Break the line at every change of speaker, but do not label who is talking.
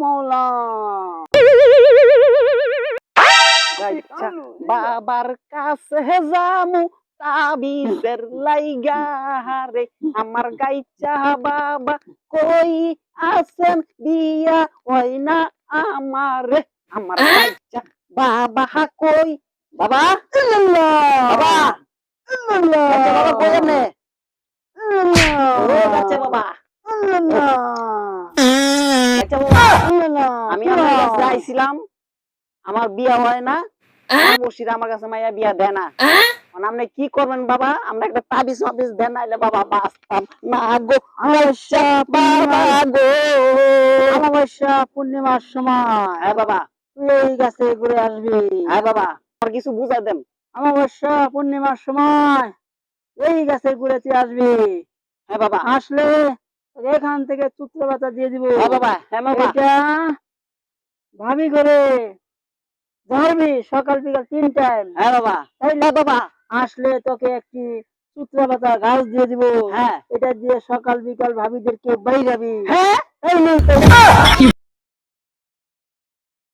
মৌলা।
বাবার কাছে যামু তাবিজের লাইগা রে, আমার গাইচা বাবা কই আছেন, বিয়া হয় না আমার, আমার গাইচা বাবা কই, বাবা বাবা গাইচা বাবা কই আপনি? ও গাইচা বাবা, গাইচা বাবা, আমি আপনার কাছে আইছিলাম, আমার বিয়া হয় না, মুর্শিদ আমার কাছে মাইয়া বিয়া দেয় না, মানে আপনি কি করবেন বাবা? আমরা একটা তাবিজ মাবিজ দেন, নাইলে বাবা বাঁচতাম না গো,
অমাবস্যা
বাবা গো।
অমাবস্যা পূর্ণিমার সময়
হ্যাঁ বাবা,
তুই এই গাছে ঘুরে আসবি।
হ্যাঁ বাবা, আমার কিছু বুঝাই দেন।
অমাবস্যা পূর্ণিমার সময় এই গাছে ঘুরে তুই আসবি।
হ্যাঁ বাবা,
আসলে তোকে এখান থেকে চুত্র পাতা দিয়ে দিব।
হ্যাঁ বাবা, হ্যাঁ বাবা,
এটা ভাবি করে ধরবি সকাল বিকাল 3 টাইম।
হ্যাঁ বাবা, হ্যাঁ বাবা,
আসলে তোকে একটি চুত্র পাতা গাছ দিয়ে দিব।
হ্যাঁ
এটা দিয়ে সকাল বিকাল ভাবিদেরকে বাইরাবি।
হ্যাঁ
এই নেই তো।